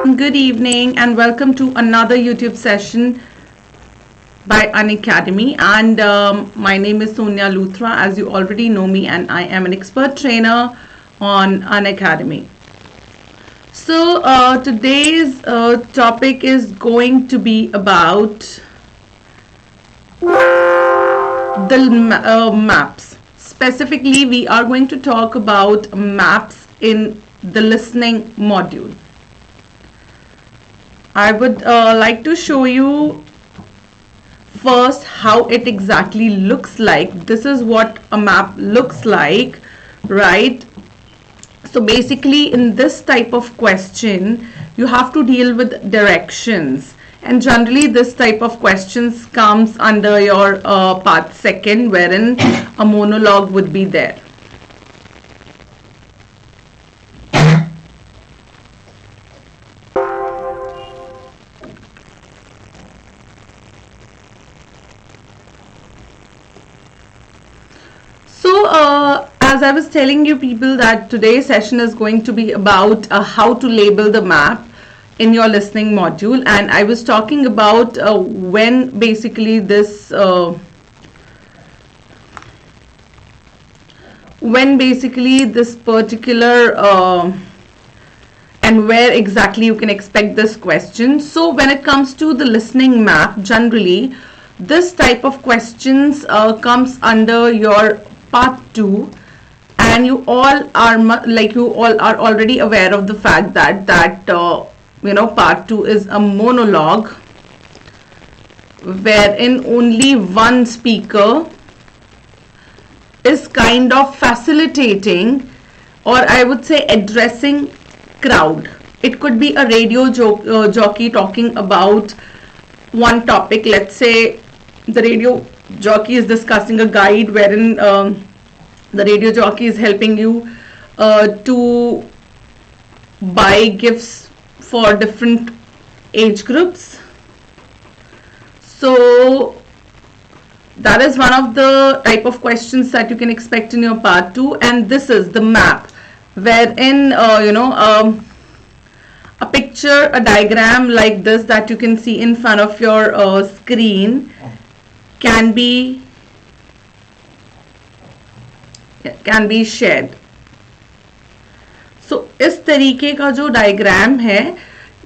Good evening and welcome to another YouTube session by Unacademy, and my name is Sonia Luthra, as you already know me, and I am an expert trainer on Unacademy. So today's topic is going to be about the maps. Specifically, we are going to talk about maps in the listening module. I would like to show you first how it exactly looks like. This is what a map looks like, right? So basically in this type of question, you have to deal with directions. And generally this type of questions comes under your part second, wherein a monologue would be there. As I was telling you people that today's session is going to be about how to label the map in your listening module, and I was talking about when basically this particular and where exactly you can expect this question. So when it comes to the listening map, generally this type of questions comes under your part 2, and you all are already aware of the fact that part 2 is a monologue wherein only one speaker is kind of facilitating, or I would say addressing crowd. It could be a radio jockey talking about one topic. Let's say the radio jockey is discussing a guide wherein the radio jockey is helping you to buy gifts for different age groups. So that is one of the type of questions that you can expect in your part 2. And this is the map wherein a picture, a diagram like this that you can see in front of your screen can be shared. So इस तरीके का जो diagram है,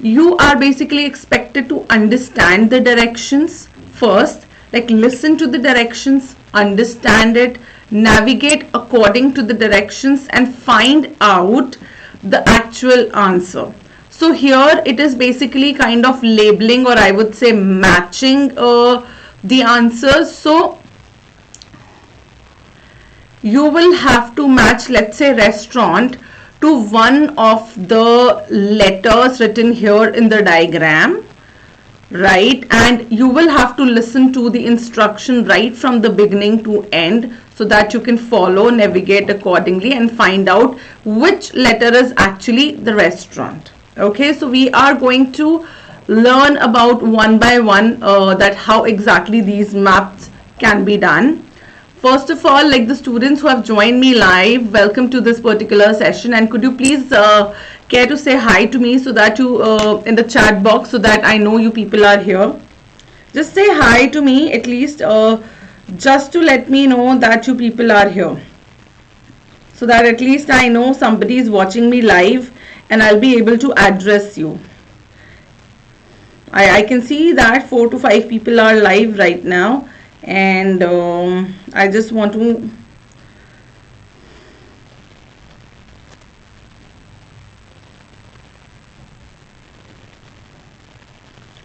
you are basically expected to understand the directions first, like listen to the directions, understand it, navigate according to the directions, and find out the actual answer. So here it is basically kind of labeling, or I would say matching the answers. So you will have to match, let's say, restaurant to one of the letters written here in the diagram, right? And you will have to listen to the instruction right from the beginning to end, so that you can follow, navigate accordingly, and find out which letter is actually the restaurant. Okay, so we are going to learn about one by one that how exactly these maps can be done. First of all, like the students who have joined me live, welcome to this particular session, and could you please care to say hi to me so that you in the chat box, so that I know you people are here. Just say hi to me at least, just to let me know that you people are here, so that at least I know somebody is watching me live and I'll be able to address you. I can see that 4 to 5 people are live right now, and I just want to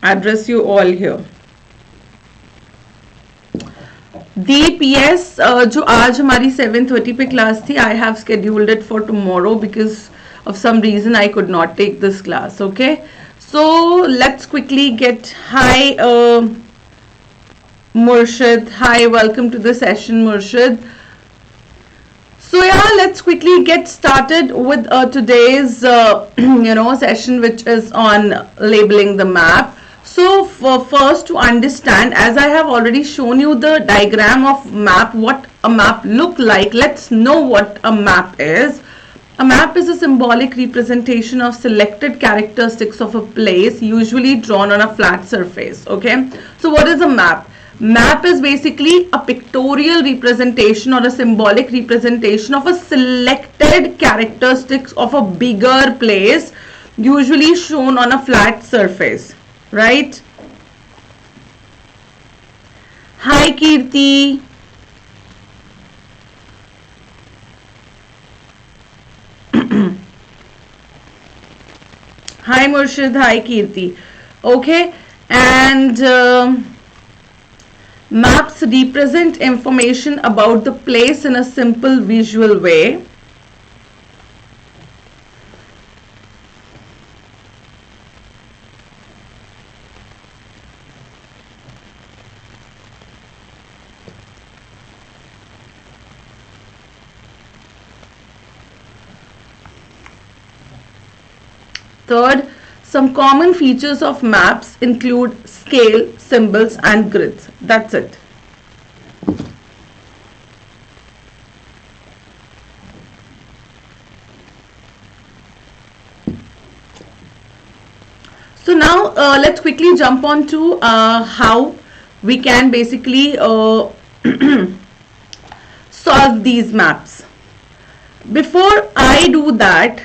address you all here. Deep yes जो आज हमारी 7:30 पे class थी, I have scheduled it for tomorrow because of some reason I could not take this class. Okay, so let's quickly get hi Murshid. Hi, welcome to the session, Murshid. So yeah, let's quickly get started with today's session, which is on labeling the map. So for first, to understand, as I have already shown you the diagram of map, what a map look like, let's know what a map is. A map is a symbolic representation of selected characteristics of a place, usually drawn on a flat surface. Okay, so what is a map? Map is basically a pictorial representation or a symbolic representation of a selected characteristics of a bigger place, usually shown on a flat surface, right? Hi Kirti. Hi Murshid, hi Kirti. Okay, and maps represent information about the place in a simple visual way. Third, some common features of maps include scale, symbols and grids. That's it. So now let's quickly jump on to how we can basically solve these maps. Before I do that,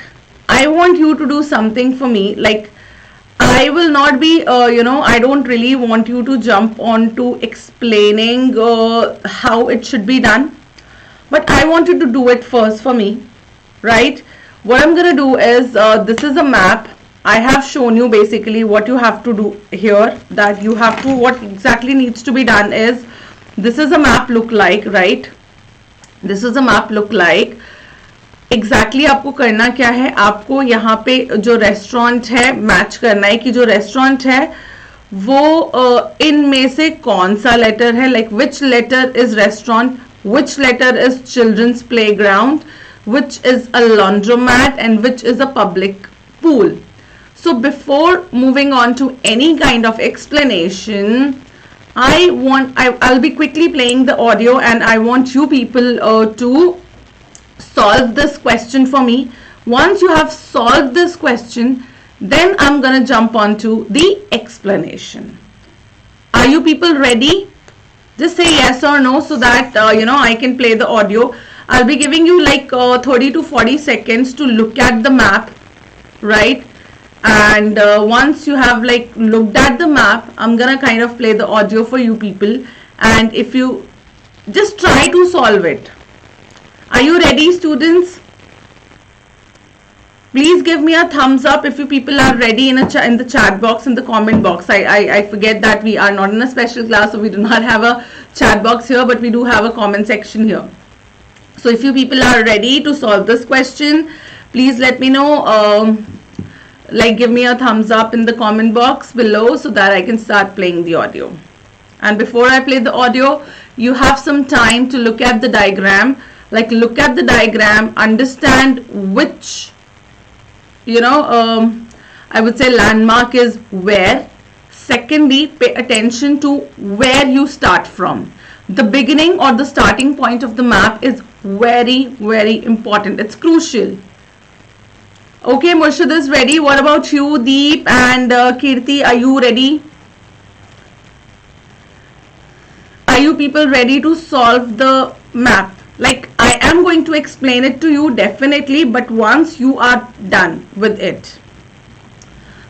I want you to do something for me. Like, I will not be, I don't really want you to jump on to explaining how it should be done. But I want you to do it first for me, right? What I'm going to do is, this is a map. I have shown you basically what you have to do here. That you have to, what exactly needs to be done is, this is a map look like, right? This is a map look like. Exactly आपको करना क्या है, आपको यहाँ पे जो restaurant है match करना है कि जो रेस्टोरेंट है वो इनमें से कौन सा लेटर है, like which letter is restaurant, which letter is children's playground, which is a laundromat and which is a public pool. So before moving on to any kind of explanation, I'll be quickly playing the audio and I want you people to solve this question for me. Once you have solved this question, then I'm gonna jump on to the explanation. Are you people ready? Just say yes or no so that I can play the audio. I'll be giving you like 30 to 40 seconds to look at the map, right? And once you have like looked at the map, I'm gonna kind of play the audio for you people, and if you just try to solve it. Are you ready, students? Please give me a thumbs up if you people are ready in the chat box, in the comment box. I forget that we are not in a special class, so we do not have a chat box here, but we do have a comment section here. So if you people are ready to solve this question, please let me know. Like, give me a thumbs up in the comment box below so that I can start playing the audio. And before I play the audio, you have some time to look at the diagram. Like, look at the diagram, understand which, I would say landmark is where. Secondly, pay attention to where you start from. The beginning or the starting point of the map is very, very important. It's crucial. Okay, Murshid is ready. What about you, Deep and Kirti? Are you ready? Are you people ready to solve the map? Like, I am going to explain it to you definitely, but once you are done with it.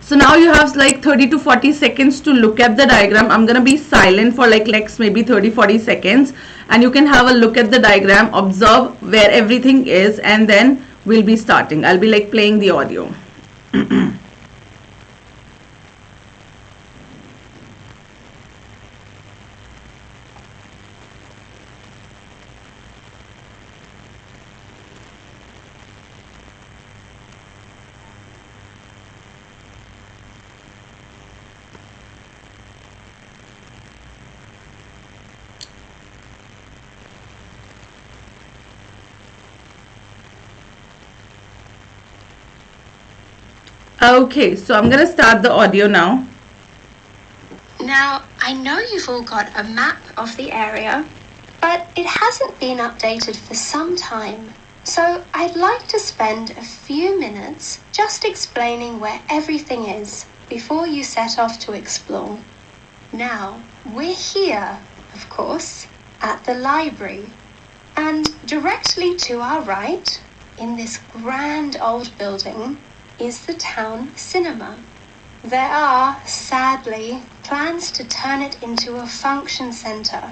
So now you have like 30 to 40 seconds to look at the diagram. I'm going to be silent for like maybe 30-40 seconds, and you can have a look at the diagram, observe where everything is, and then we'll be starting. I'll be like playing the audio. Okay, so I'm going to start the audio now. Now, I know you've all got a map of the area, but it hasn't been updated for some time. So I'd like to spend a few minutes just explaining where everything is before you set off to explore. Now, we're here, of course, at the library, and directly to our right, in this grand old building, is the town cinema. There are, sadly, plans to turn it into a function centre,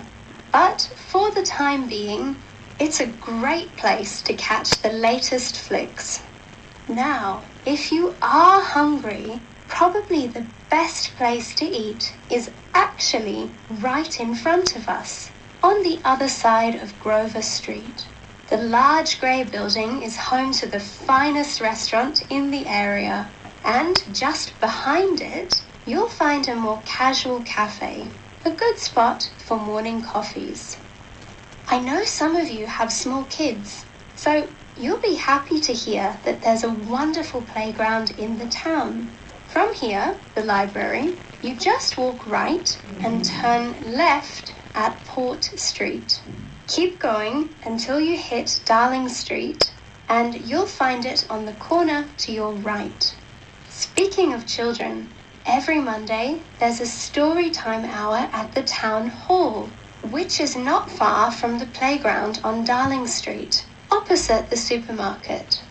but for the time being, it's a great place to catch the latest flicks. Now, if you are hungry, probably the best place to eat is actually right in front of us, on the other side of Grover Street. The large grey building is home to the finest restaurant in the area, and just behind it, you'll find a more casual cafe, a good spot for morning coffees. I know some of you have small kids, so you'll be happy to hear that there's a wonderful playground in the town. From here, the library, you just walk right and turn left at Port Street. Keep going until you hit Darling Street, and you'll find it on the corner to your right. Speaking of children, every Monday there's a story time hour at the town hall, which is not far from the playground on Darling Street, opposite the supermarket.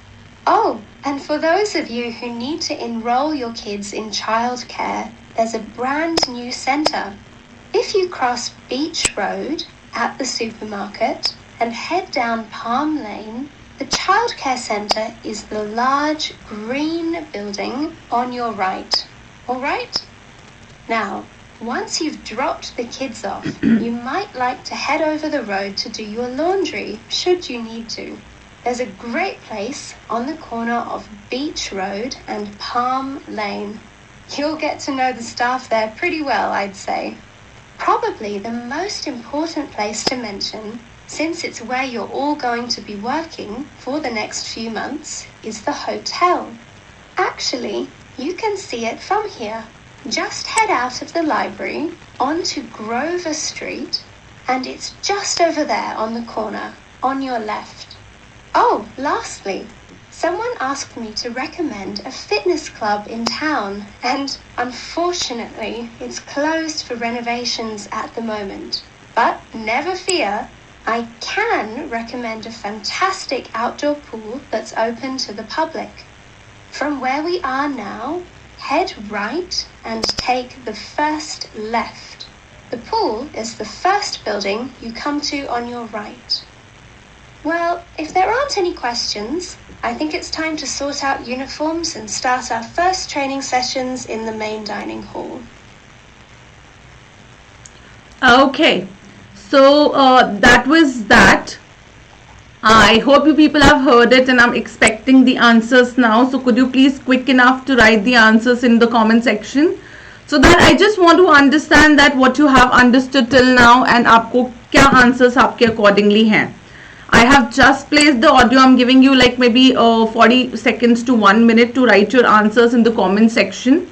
Oh, and for those of you who need to enroll your kids in childcare, there's a brand new centre. If you cross Beach Road at the supermarket and head down Palm Lane, the childcare centre is the large green building on your right. All right? Now, once you've dropped the kids off, you might like to head over the road to do your laundry, should you need to. There's a great place on the corner of Beach Road and Palm Lane. You'll get to know the staff there pretty well, I'd say. Probably the most important place to mention, since it's where you're all going to be working for the next few months, is the hotel. Actually, you can see it from here. Just head out of the library onto Grover Street, and it's just over there on the corner, on your left. Oh, lastly, someone asked me to recommend a fitness club in town, and unfortunately, it's closed for renovations at the moment. But never fear, I can recommend a fantastic outdoor pool that's open to the public. From where we are now, head right and take the first left. The pool is the first building you come to on your right. Well, if there aren't any questions, I think it's time to sort out uniforms and start our first training sessions in the main dining hall. Okay, so that was that. I hope you people have heard it, and I'm expecting the answers now. So could you please quick enough to write the answers in the comment section, so that I just want to understand that what you have understood till now and आपको क्या answers आपके accordingly हैं. I have just placed the audio. I'm giving you like maybe 40 seconds to 1 minute to write your answers in the comment section.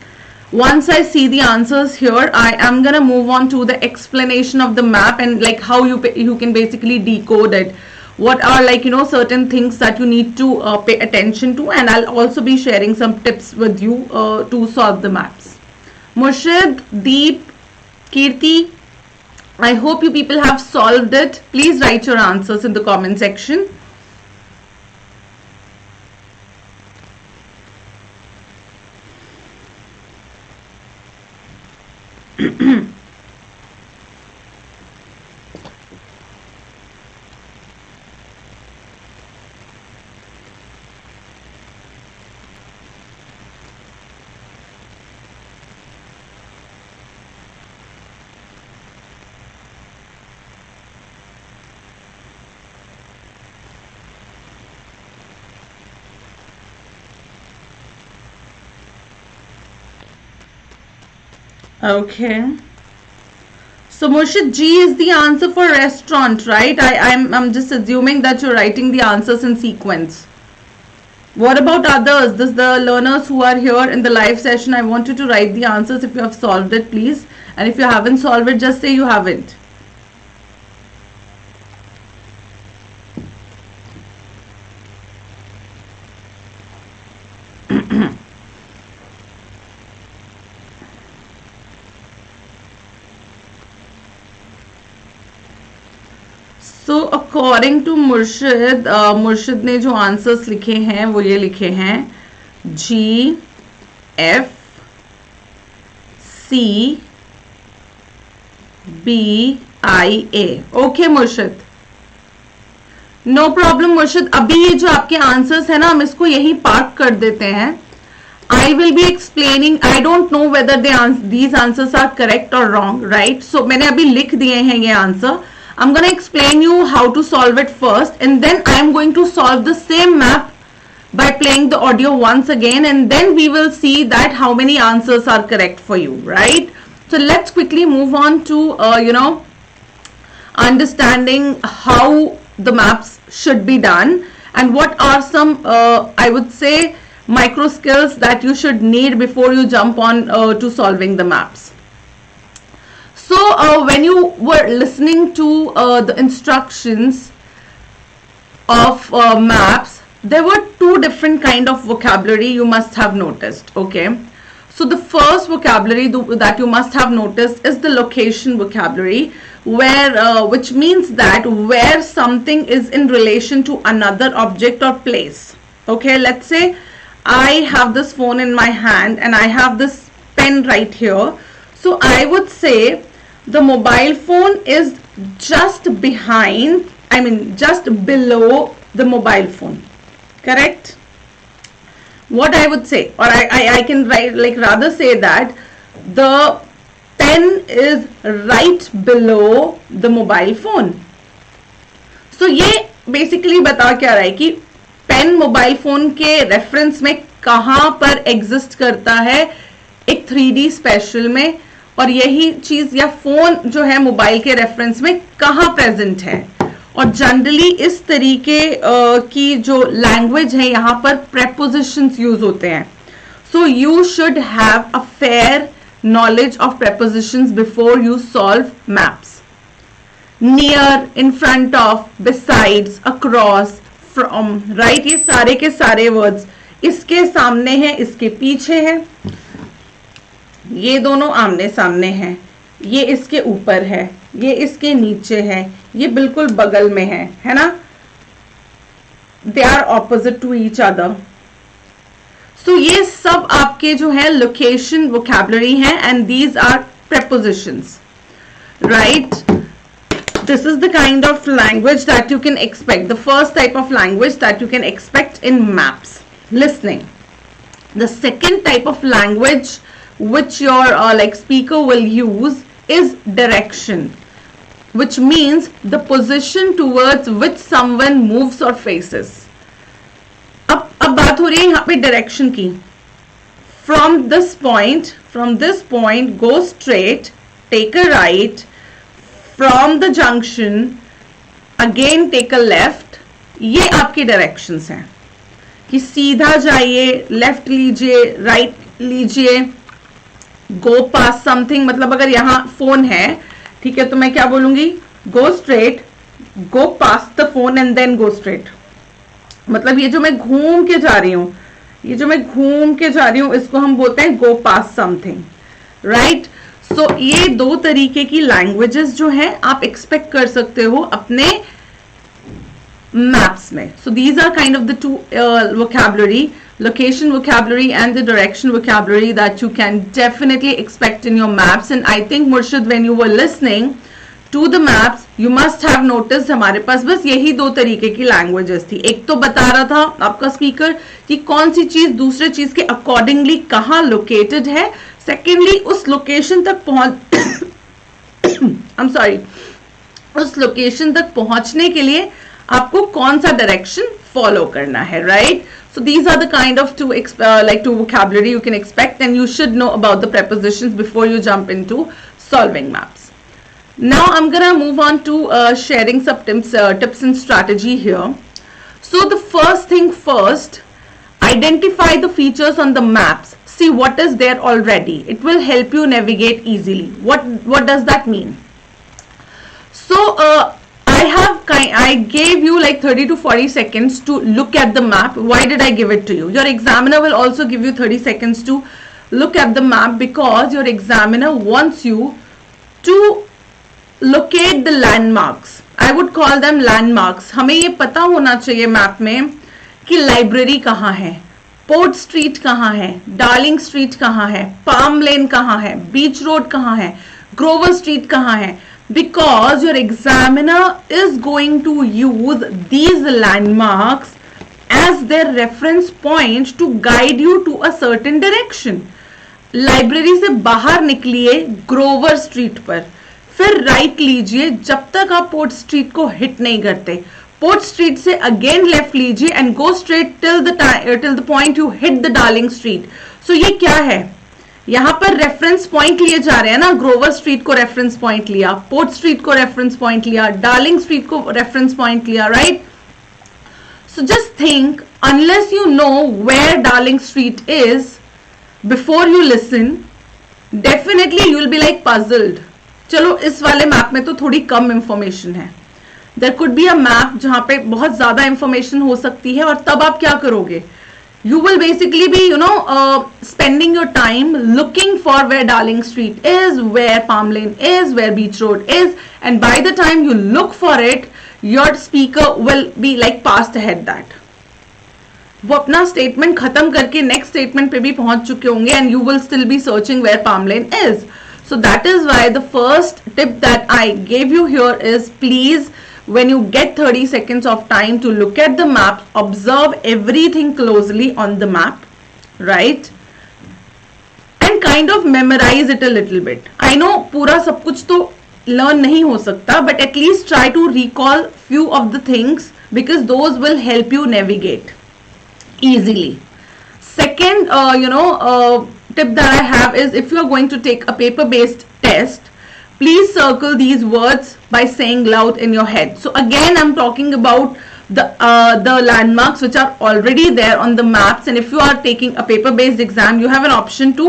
Once I see the answers here, I am gonna move on to the explanation of the map and like how you can basically decode it. What are like certain things that you need to pay attention to, and I'll also be sharing some tips with you to solve the maps. Murshid, Deep, Kirti, I hope you people have solved it. Please write your answers in the comment section. Okay. So Murshid, G is the answer for restaurant, right? I'm just assuming that you're writing the answers in sequence. What about others? The learners who are here in the live session, I want you to write the answers if you have solved it, please. And if you haven't solved it, just say you haven't. So according to Murshid, Murshid ने जो answers लिखे हैं वो ये लिखे हैं G, F, C, B, I, A. Okay मुर्शिद, no problem मुर्शिद. अभी ये जो आपके आंसर्स है ना, हम इसको यहीं पार्क कर देते हैं. I will be explaining. I don't know whether these answers are correct or wrong, right? So मैंने अभी लिख दिए हैं ये answer. I'm gonna explain you how to solve it first, and then I am going to solve the same map by playing the audio once again, and then we will see that how many answers are correct for you, right? So let's quickly move on to understanding how the maps should be done and what are some I would say micro skills that you should need before you jump on to solving the maps. So when you were listening to the instructions of maps, there were two different kind of vocabulary you must have noticed. Okay, so the first vocabulary that you must have noticed is the location vocabulary, where which means that where something is in relation to another object or place. Okay, let's say I have this phone in my hand and I have this pen right here. So I would say the mobile phone is just behind, I mean just below the mobile phone, correct? What I would say, or I can write like rather say that the pen is right below the mobile phone. So ये basically बता क्या रहा है कि pen mobile phone के reference में कहां पर एग्जिस्ट करता है एक 3D स्पेशल में, और यही चीज या फोन जो है मोबाइल के रेफरेंस में कहां प्रेजेंट है. और जनरली इस तरीके की जो लैंग्वेज है यहाँ पर प्रेपोजिशंस यूज होते हैं. So you should have a fair knowledge of prepositions before you solve maps. Near, in front of, besides, across, from, right, ये सारे के सारे वर्ड्स इसके सामने हैं, इसके पीछे है, ये दोनों आमने सामने हैं, ये इसके ऊपर है, ये इसके नीचे है, ये बिल्कुल बगल में है ना. They are opposite to each other. So ये सब आपके जो है लोकेशन वोकैबुलरी है, and these are prepositions, right. This is the kind of language that you can expect, the first type of language that you can expect in maps listening. The second type of language which your like speaker will use is direction, which means the position towards which someone moves or faces. अब बात हो रही है यहाँ पे direction की. From this point go straight, take a right, from the junction again take a left. ये आपके directions हैं कि सीधा जाइए, लेफ्ट लीजिए, राइट लीजिए, गो पास समथिंग. मतलब अगर यहाँ फोन है, ठीक है, तो मैं क्या बोलूंगी, go straight, go past the phone and then go straight. मतलब ये जो मैं घूम के जा रही हूँ, इसको हम बोलते हैं गो पास समथिंग, राइट. सो ये दो तरीके की लैंग्वेजेस जो हैं आप एक्सपेक्ट कर सकते हो अपने मैप्स में. So these are kind of the two vocabulary, location vocabulary and the direction vocabulary that you can definitely expect in your maps. And I think Murshid, when you were listening to the maps, you must have noticed हमारे पास बस यही दो तरीके की languages थी. एक तो बता रहा था आपका स्पीकर कि कौन सी चीज दूसरे चीज के अकॉर्डिंगली कहाँ लोकेटेड है. सेकेंडली उस लोकेशन तक उस लोकेशन तक पहुंचने के लिए आपको कौन सा डायरेक्शन फॉलो करना है, right. So these are the kind of two vocabulary you can expect, and you should know about the prepositions before you jump into solving maps. Now I'm gonna move on to sharing some tips and strategy here. So the first thing first, identify the features on the maps. See what is there already. It will help you navigate easily. What does that mean? So I gave you like 30 to 40 seconds to look at the map. Why did I give it to you? Your examiner will also give you 30 seconds to look at the map, because your examiner wants you to locate the landmarks I would call them landmarks. हमें ये पता होना चाहिए map में कि library कहाँ है, port street कहाँ है, डार्लिंग स्ट्रीट कहाँ है, पाम लेन कहाँ है, बीच रोड कहाँ है, ग्रोवर स्ट्रीट कहाँ है, because your examiner is going to use these landmarks as their reference point to guide you to a certain direction. Library से बाहर निकलिए ग्रोवर स्ट्रीट पर, फिर राइट लीजिए जब तक आप पोर्ट स्ट्रीट को हिट नहीं करते. पोर्ट स्ट्रीट से अगेन लेफ्ट लीजिए and go straight till the point you hit the Darling street. So ये क्या है, यहां पर रेफरेंस पॉइंट लिए जा रहे हैं ना. ग्रोवर स्ट्रीट को रेफरेंस पॉइंट लिया, पोर्ट स्ट्रीट को रेफरेंस पॉइंट लिया, डार्लिंग स्ट्रीट को रेफरेंस पॉइंट लिया, right. So just think, unless you know where Darling street is before you listen, definitely you will be like puzzled. चलो इस वाले map में तो थोड़ी कम इंफॉर्मेशन है. There could be a map जहां पे बहुत ज्यादा इंफॉर्मेशन हो सकती है, और तब आप क्या करोगे, you will basically be spending your time looking for where Darling Street is, where Palm Lane is, where Beach Road is, and by the time you look for it, your speaker will be like passed ahead that. वो अपना statement खत्म करके next statement पे भी पहुंच चुके होंगे, and you will still be searching where Palm Lane is. So that is why the first tip that I gave you here is, please, when you get 30 seconds of time to look at the map, observe everything closely on the map, right, and kind of memorize it a little bit. I know पूरा सब कुछ तो learn नहीं हो सकता, but at least try to recall few of the things, because those will help you navigate easily. Second tip that I have is, if you are going to take a paper based test, please circle these words by saying loud in your head. So again, I'm talking about the landmarks which are already there on the maps, and if you are taking a paper based exam, you have an option to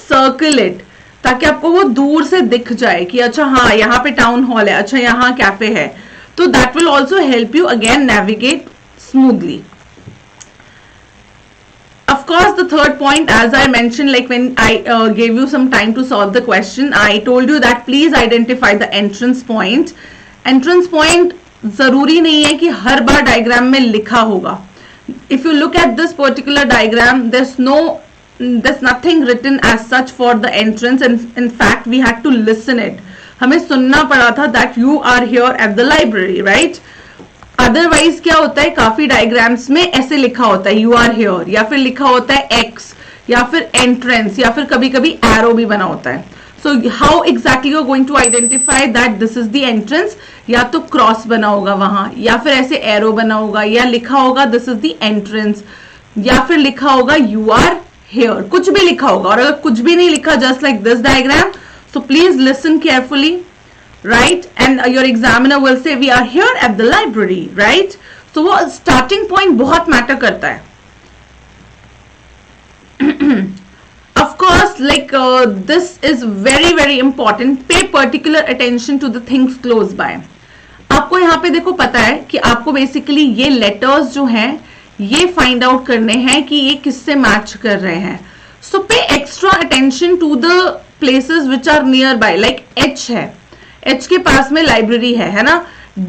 circle it, ताकि आपको वो दूर से दिख जाए कि अच्छा हाँ यहाँ पे टाउन हॉल है, अच्छा यहाँ कैफे है. तो that will also help you again navigate smoothly. Of course, the third point, as I mentioned, like when I gave you some time to solve the question, I told you that please identify the entrance point. Entrance point जरूरी नहीं है कि हर बार diagram में लिखा होगा. If you look at this particular diagram, there's nothing written as such for the entrance, and in fact we had to listen it. हमें सुनना पड़ा था that you are here at the library, right? Otherwise क्या होता है, काफी diagrams में ऐसे लिखा होता है यू आर हियर, या फिर लिखा होता है एक्स, या फिर एंट्रेंस, या फिर कभी कभी एरो भी बना होता है. So how exactly you are going to identify that this is the entrance? या तो क्रॉस बना होगा वहां, या फिर ऐसे एरो बना होगा, या लिखा होगा दिस इज द एंट्रेंस, या फिर लिखा होगा यू आर हियर, कुछ भी लिखा होगा. और अगर कुछ भी नहीं लिखा, just like this diagram, so please listen carefully, right, and your examiner will say we are here at the library, right? So वो starting point बहुत matter करता है. Of course, like this is very very important. Pay particular attention to the things close by. आपको यहाँ पे देखो पता है कि आपको basically ये letters जो हैं ये find out करने हैं कि ये किससे match कर रहे हैं. So pay extra attention to the places which are nearby, like H है, H के पास में लाइब्रेरी है ना.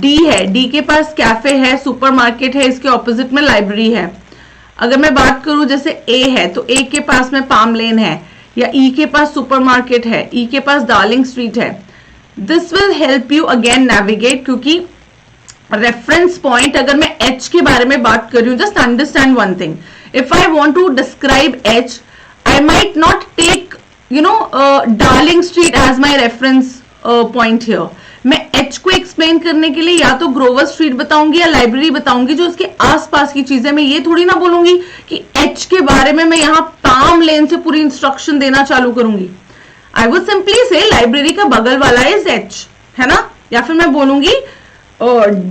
D है, D के पास कैफे है, सुपरमार्केट है, इसके ऑपोजिट में लाइब्रेरी है. अगर मैं बात करूं जैसे A है, तो A के पास में पाम लेन है, या E के पास सुपरमार्केट है, E के पास डार्लिंग स्ट्रीट है. This will help you again navigate, क्योंकि रेफरेंस पॉइंट, अगर मैं H के बारे में बात कर रही हूँ, just understand one thing, if I want to describe H, I might not take Darling street as my reference point here. मैं H को एक्सप्लेन करने के लिए या तो ग्रोवर स्ट्रीट बताऊंगी या लाइब्रेरी बताऊंगी, जो उसके आसपास की चीजें. मैं ये थोड़ी ना बोलूंगी कि H के बारे में मैं यहाँ पाम लेन से पूरी इंस्ट्रक्शन देना चालू करूंगी. आई वुड सिंपली से लाइब्रेरी का बगल वाला इज H, है ना. या फिर मैं बोलूंगी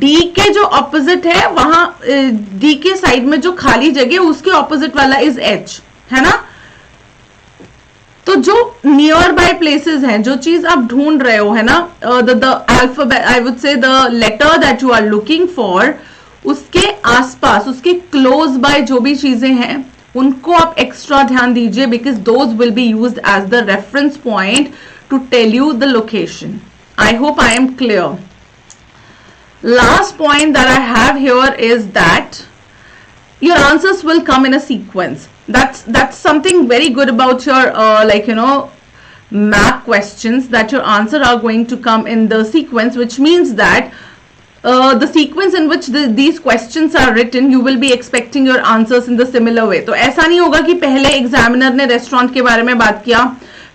D के जो ऑपोजिट है वहां, D के साइड में जो खाली जगह उसके ऑपोजिट वाला इज H, है ना. तो जो नियर बाय प्लेसेस हैं, जो चीज आप ढूंढ रहे हो, है ना, the alphabet, I would say the letter that you are looking for, उसके आसपास, उसके क्लोज बाय जो भी चीजें हैं, उनको आप एक्स्ट्रा ध्यान दीजिए, because those will be used as the reference point to tell you the location. I hope I am clear. last point that I have here is that your answers will come in a sequence. That's something very good about your map questions, that your answer are going to come in the sequence, which means that the sequence in which these questions are written, you will be expecting your answers in the similar way. तो ऐसा नहीं होगा कि पहले examiner ने restaurant के बारे में बात किया,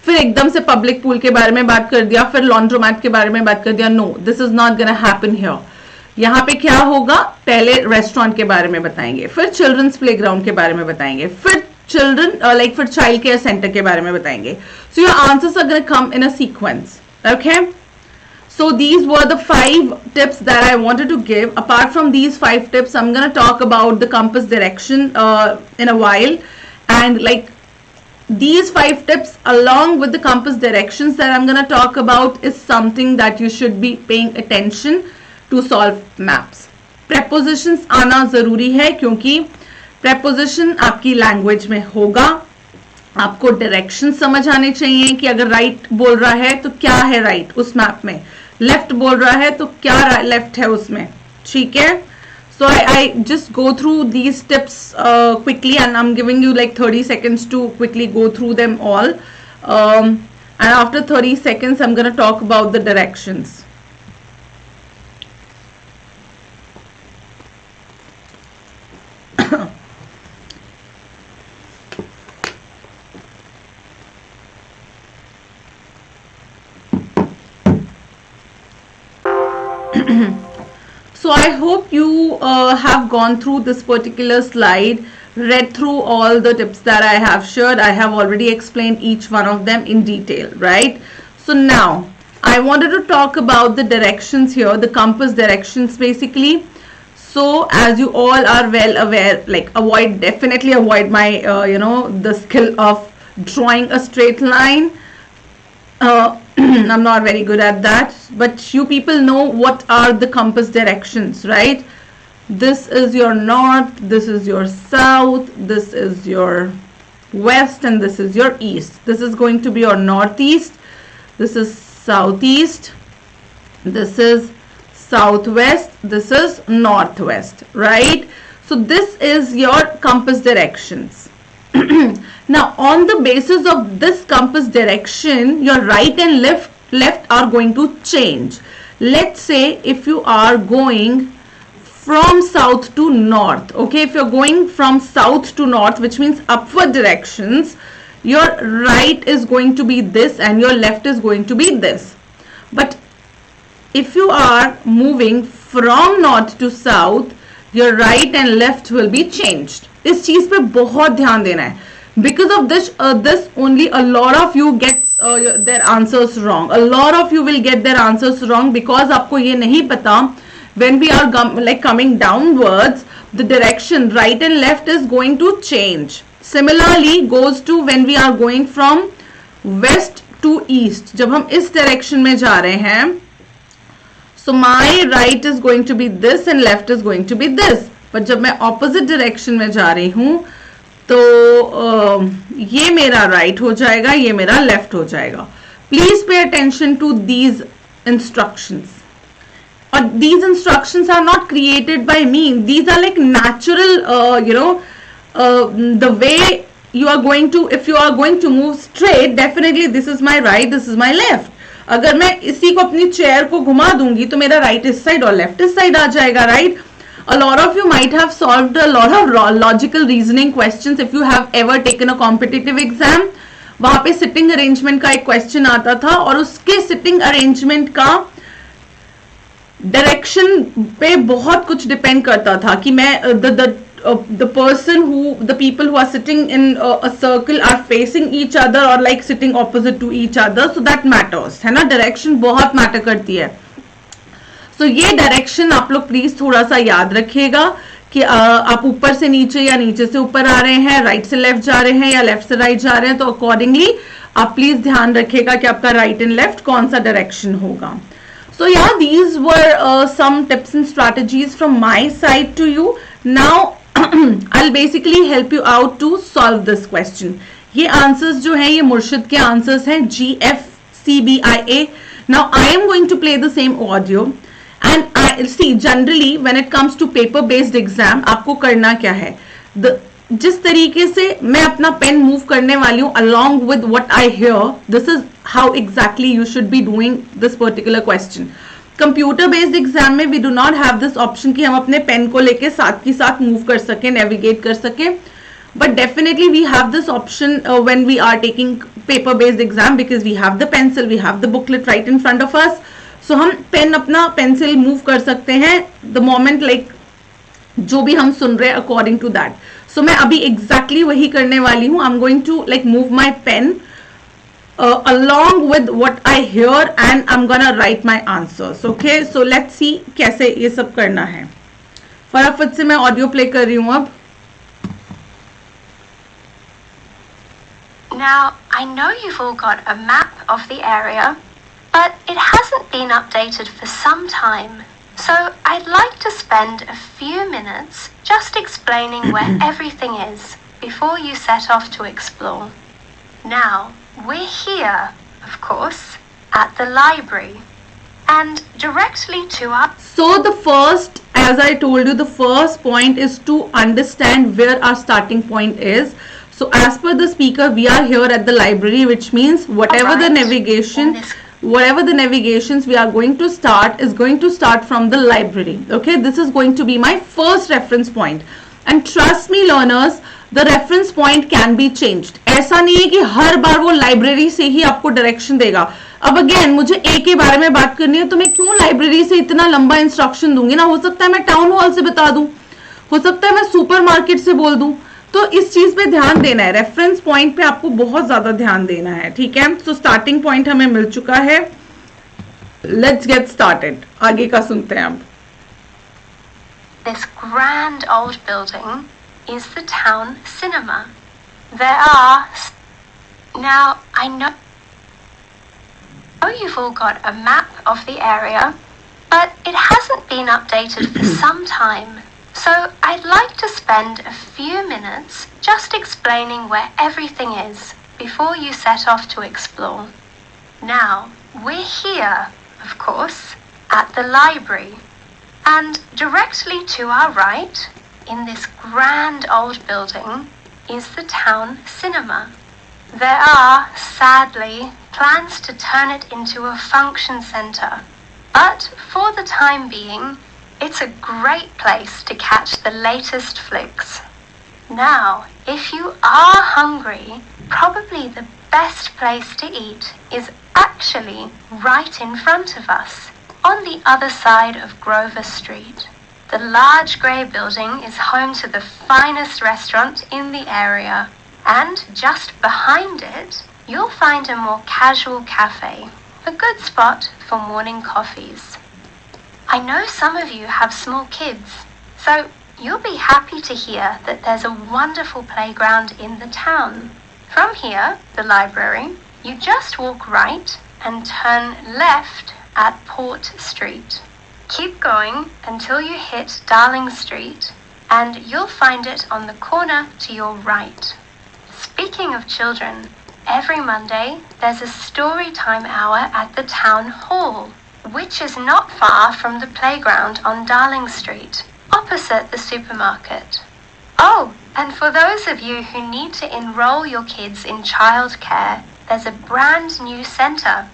फिर एकदम से पब्लिक पूल के बारे में बात कर दिया, फिर लॉन्ड्रोमैट के बारे में बात कर दिया. No, this is not gonna happen here. यहाँ पे क्या होगा, पहले रेस्टोरेंट के बारे में बताएंगे, फिर चिल्ड्रंस प्लेग्राउंड के बारे में बताएंगे, फिर फिर चाइल्ड केयर सेंटर के बारे में बताएंगे. So your answers are gonna come in a sequence. Okay, so these were the 5 tips that I wanted to give. Apart from these 5 tips, I'm going to talk about the compass direction in a while, and like these 5 tips along with the compass directions that I'm going to talk about is something that you should be paying attention to solve maps. Prepositions आना जरूरी है, क्योंकि preposition आपकी language में होगा. आपको direction समझ आने चाहिए कि अगर right बोल रहा है तो क्या है right उस मैप में, लेफ्ट बोल रहा है तो क्या लेफ्ट है उसमें. ठीक है, so I just go through these tips quickly, and I'm giving you like 30 seconds to quickly go through them all, and after 30 seconds I'm going to talk about the directions. So I hope you have gone through this particular slide, read through all the tips that I have shared. I have already explained each one of them in detail, right? So now I wanted to talk about the directions here, the compass directions basically. So as you all are well aware, like definitely avoid my the skill of drawing a straight line. I'm not very good at that, but you people know what are the compass directions, right? This is your north, this is your south, this is your west, and this is your east. This is going to be your northeast, this is southeast, this is southwest, this is northwest, right? So this is your compass directions. Now on the basis of this compass direction, your right and left are going to change. Let's say if you are going from south to north, okay, if you're going from south to north, which means upward directions, your right is going to be this and your left is going to be this. But if you are moving from north to south, your right and left will be changed. इस चीज पे बहुत ध्यान देना है. Because of this only a lot of you get their answers wrong. A lot of you will get their answers wrong because आपको ये नहीं पता when we are coming downwards, the direction right and left is going to change. Similarly goes to when we are going from west to east. जब हम इस direction में जा रहे हैं, so my right is going to be this and left is going to be this. But जब मैं opposite direction में जा रही हूँ, तो ये मेरा right हो जाएगा, ये मेरा left हो जाएगा. Please pay attention to these instructions. These instructions are not created by me. These are like natural, the way you are going to, if you are going to move straight, definitely this is my right, this is my left. अगर मैं इसी को अपनी chair को घुमा दूंगी तो मेरा right इस side और left इस side आ जाएगा, right? A lot of you might have solved a lot of logical reasoning questions if you have ever taken a competitive exam. वहां पे sitting arrangement का एक question आता था और उसके sitting arrangement का डायरेक्शन पे बहुत कुछ डिपेंड करता था कि मैं the people who are sitting in a circle are facing each other or like sitting opposite to each other, so that matters, है ना. डायरेक्शन बहुत मैटर करती है. So ये डायरेक्शन आप लोग प्लीज थोड़ा सा याद रखिएगा कि आप ऊपर से नीचे या नीचे से ऊपर आ रहे हैं, राइट से लेफ्ट जा रहे हैं या लेफ्ट से राइट जा रहे हैं, तो अकॉर्डिंगली आप प्लीज ध्यान रखिएगा कि आपका राइट एंड लेफ्ट कौन सा डायरेक्शन होगा. So yeah, these were some tips and strategies from my side to you. Now I'll basically help you out to solve this question. ये answers जो हैं ये मुर्शिद के answers हैं, GFCBIA. Now I am going to play the same audio and I see generally when it comes to paper based exam आपको करना क्या है, जिस तरीके से मैं अपना पेन मूव करने वाली हूँ along with what I hear, this is how exactly you should be doing this particular question. Computer based exam में we do not have this option कि हम अपने पेन को लेके साथ की साथ मूव कर सकें, नेविगेट कर सकें, but definitely we have this option when we are taking paper based exam because we have the pencil, we have the booklet right in front of us. So हम पेन अपना pencil move कर सकते हैं the moment like जो भी हम सुन रहे हैं अकॉर्डिंग टू दैट. सो मैं अभी एग्जैक्टली वही करने वाली हूँ. I am going to like move my pen along with what I hear and I'm gonna write my answers. Okay, so let's see कैसे ये सब करना है. फटाफट से मैं ऑडियो प्ले कर रही हूँ अब. Now, I know you've all got a map of the area, but it hasn't been updated for some time. So I'd like to spend a few minutes just explaining where everything is before you set off to explore. Now, we're here, of course, at the library and directly to our... So the first, as I told you, the first point is to understand where our starting point is. So as per the speaker, we are here at the library, which means whatever the navigation, whatever the navigations we are going to start is going to start from the library. Okay, this is going to be my first reference point. And trust me learners, the reference point can be changed. ऐसा नहीं है कि हर बार वो library से ही आपको direction देगा. अब again मुझे ए के बारे में बात करनी है तो मैं क्यों लाइब्रेरी से इतना लंबा इंस्ट्रक्शन दूंगी ना. हो सकता है मैं टाउन हॉल से बता दूं, हो सकता है मैं सुपरमार्केट से बोल दूं. तो इस चीज पे ध्यान देना है, रेफरेंस पॉइंट पे आपको बहुत ज्यादा ध्यान देना है. ठीक है, तो स्टार्टिंग पॉइंट हमें मिल चुका है. Let's get started. आगे का सुनते हैं अब. This grand old building is the town cinema. There are... Now, I know you've all got a map of the area, but it hasn't been updated for some time. So I'd like to spend a few minutes just explaining where everything is before you set off to explore. Now, we're here, of course, at the library. And directly to our right, in this grand old building, is the town cinema. There are, sadly, plans to turn it into a function centre. But for the time being, it's a great place to catch the latest flicks. Now, if you are hungry, probably the best place to eat is actually right in front of us, on the other side of Grover Street. The large grey building is home to the finest restaurant in the area, and just behind it, you'll find a more casual cafe, a good spot for morning coffees. I know some of you have small kids, so you'll be happy to hear that there's a wonderful playground in the town. From here, the library, you just walk right and turn left at Port Street. Keep going until you hit Darling Street, and you'll find it on the corner to your right. Speaking of children, every Monday there's a story time hour at the town hall, which is not far from the playground on Darling Street, opposite the supermarket. Oh, and for those of you who need to enroll your kids in childcare, there's a brand new centre.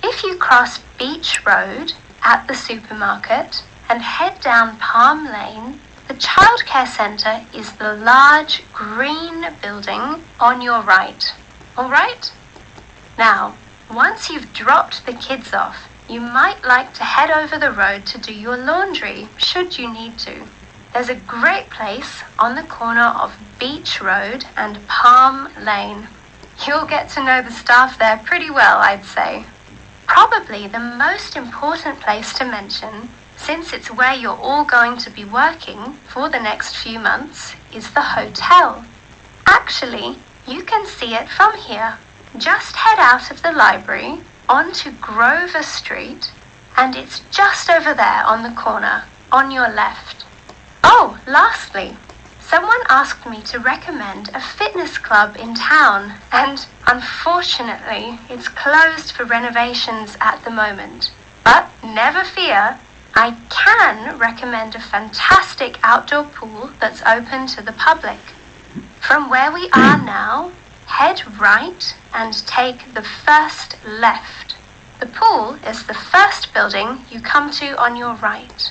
If you cross Beach Road at the supermarket and head down Palm Lane, the childcare centre is the large green building on your right. All right? Now, once you've dropped the kids off, you might like to head over the road to do your laundry, should you need to. There's a great place on the corner of Beach Road and Palm Lane. You'll get to know the staff there pretty well, I'd say. Probably the most important place to mention, since it's where you're all going to be working for the next few months, is the hotel. Actually, you can see it from here. Just head out of the library onto Grover Street, and it's just over there on the corner, on your left. Oh, lastly, someone asked me to recommend a fitness club in town, and unfortunately, it's closed for renovations at the moment. But never fear, I can recommend a fantastic outdoor pool that's open to the public. From where we are now, head right and take the first left. The pool is the first building you come to on your right.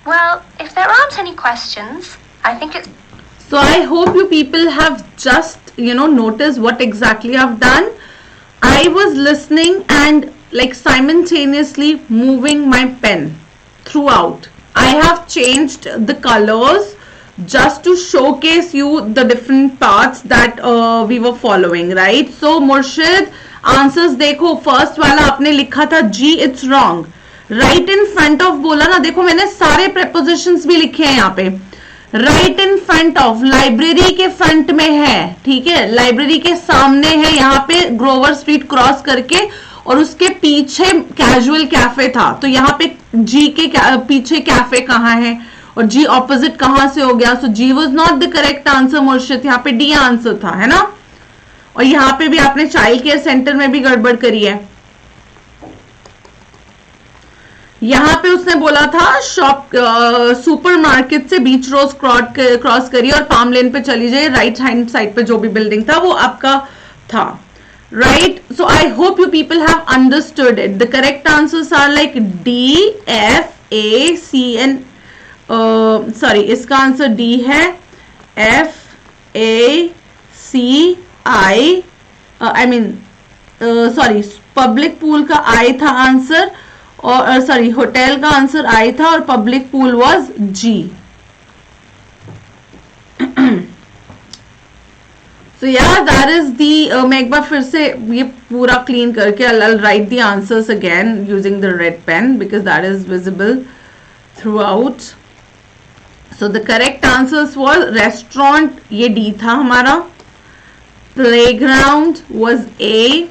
Well, if there aren't any questions, I think it's... So I hope you people have just, noticed what exactly I've done. I was listening and like simultaneously moving my pen throughout. I have changed the colors just to showcase you the different parts that we were following, right? So Murshid, answers देखो, first वाला आपने लिखा था G, it's wrong. Right in front of बोला ना, देखो मैंने सारे prepositions भी लिखे हैं यहाँ पे. Right in front of, library के फ्रंट में है, ठीक है, लाइब्रेरी के सामने है, यहाँ पे ग्रोवर स्ट्रीट क्रॉस करके, और उसके पीछे कैजुअल कैफे था. तो यहाँ पे जी के पीछे कैफे कहाँ है और जी ऑपोजिट कहाँ से हो गया. So G was not the correct answer Murshid, यहाँ पे डी आंसर था, है ना. और यहाँ पे भी आपने चाइल्ड केयर सेंटर में भी गड़बड़ करी है. यहाँ पे उसने बोला था शॉप सुपरमार्केट से बीच रोड क्रॉस करिए और पाम लेन पे चली जाइए, राइट हैंड साइड पे जो भी बिल्डिंग था वो आपका था, right. So I hope you people have understood it. The correct answers are like D, F, A, C and sorry, इसका आंसर डी है. F, A, C, I mean sorry, public pool का I था answer, और sorry hotel का answer I था और public pool was G. So yeah that is the. मैं एक बार फिर से ये पूरा क्लीन करके I'll write the answers again using the red pen because that is visible throughout. So the correct answers was restaurant, ये D था हमारा. Playground was A.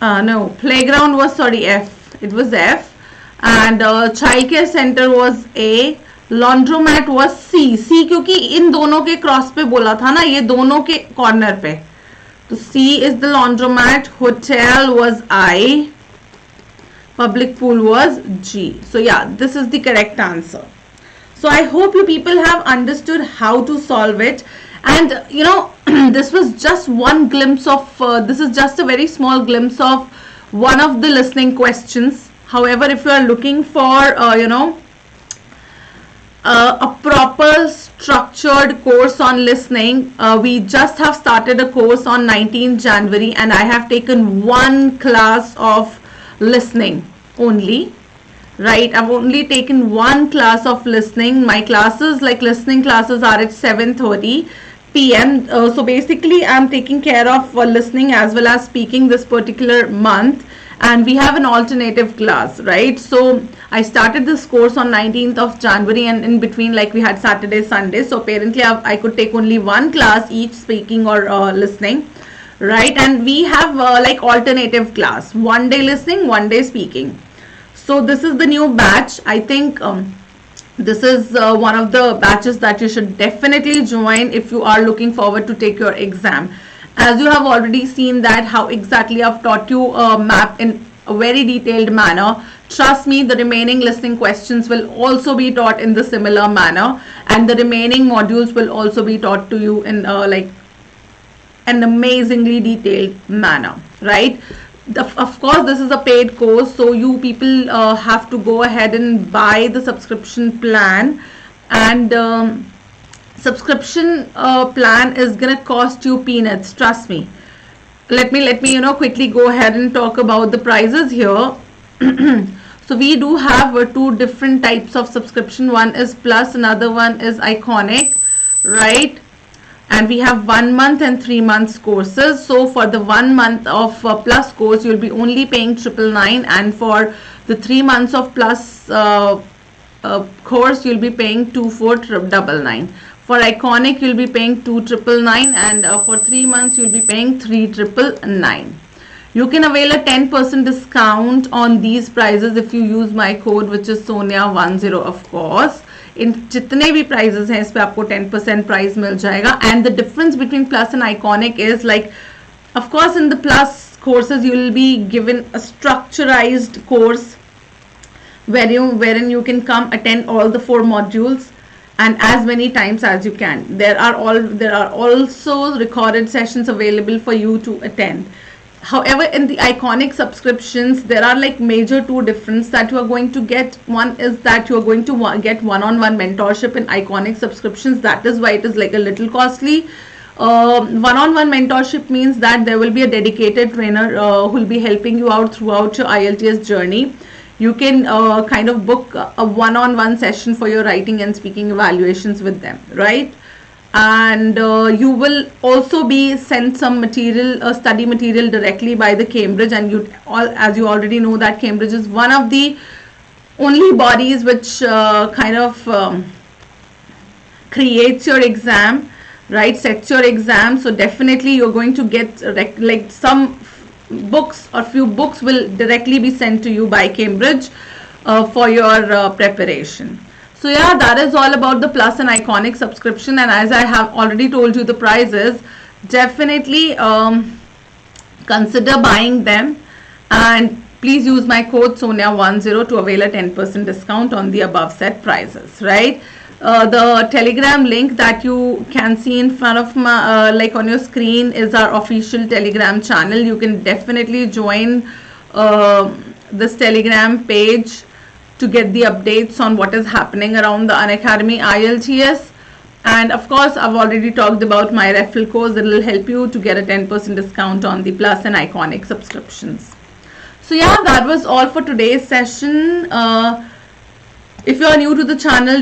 No, playground was, sorry, F. It was F. And childcare center was A. Laundromat was C. C क्योंकि इन दोनों के cross पे बोला था ना, ये दोनों के कॉर्नर पे, तो C is the laundromat. Hotel was I. Public pool was G. So yeah, this is the correct answer. So I hope you people have understood how to solve it. And this was just one glimpse of, this is just a very small glimpse of one of the listening questions. However, if you are looking for, a proper structured course on listening, we just have started a course on 19th January and I have taken one class of listening only. Right, I've only taken one class of listening. My classes, like listening classes, are at 7:30 p.m. So basically I'm taking care of listening as well as speaking this particular month, and we have an alternative class, right? So I started this course on 19th of January, and in between, like, we had Saturday, Sunday, so apparently I could take only one class each, speaking or listening, right? And we have like alternative class, one day listening, one day speaking. So this is the new batch. I think this is one of the batches that you should definitely join if you are looking forward to take your exam. As you have already seen that how exactly I've taught you map in a very detailed manner. Trust me, the remaining listening questions will also be taught in the similar manner, and the remaining modules will also be taught to you in like an amazingly detailed manner, right? Of course, this is a paid course, so you people have to go ahead and buy the subscription plan, and subscription plan is gonna cost you peanuts. Trust me. Let me quickly go ahead and talk about the prices here. So we do have two different types of subscription. One is Plus, another one is Iconic, right? And we have 1 month and 3 months courses. So for the 1 month of Plus course, you'll be only paying 999, and for the 3 months of Plus course, you'll be paying 2499. For Iconic, you'll be paying 2999, and for 3 months, you'll be paying 3999. You can avail a 10% discount on these prices if you use my code, which is Sonia10, of course. इन जितने भी prices हैं इस पे आपको 10% price मिल जाएगा. And the difference between plus and iconic is like, of course in the plus courses, you will be given a structurized course wherein you can come attend all the 4 modules and as many times as you can. There are also recorded sessions available for you to attend. However, in the Iconic subscriptions, there are like major 2 differences that you are going to get. One is that you are going to get one-on-one mentorship in Iconic subscriptions. That is why it is like a little costly. One-on-one mentorship means that there will be a dedicated trainer who will be helping you out throughout your IELTS journey. You can kind of book a one-on-one session for your writing and speaking evaluations with them, right? And you will also be sent some material, study material directly by the Cambridge, and as you already know that Cambridge is one of the only bodies which kind of creates your exam, right, sets your exam. So definitely you're going to get like some books or few books will directly be sent to you by Cambridge for your preparation. So yeah, that is all about the Plus and Iconic subscription, and as I have already told you the prices, definitely consider buying them, and please use my code SONIA10 to avail a 10% discount on the above set prices, right? The Telegram link that you can see in front of my like on your screen is our official Telegram channel. You can definitely join this Telegram page to get the updates on what is happening around the Unacademy IELTS. And of course, I've already talked about my referral code that will help you to get a 10% discount on the Plus and Iconic subscriptions. So yeah, that was all for today's session. If you are new to the channel,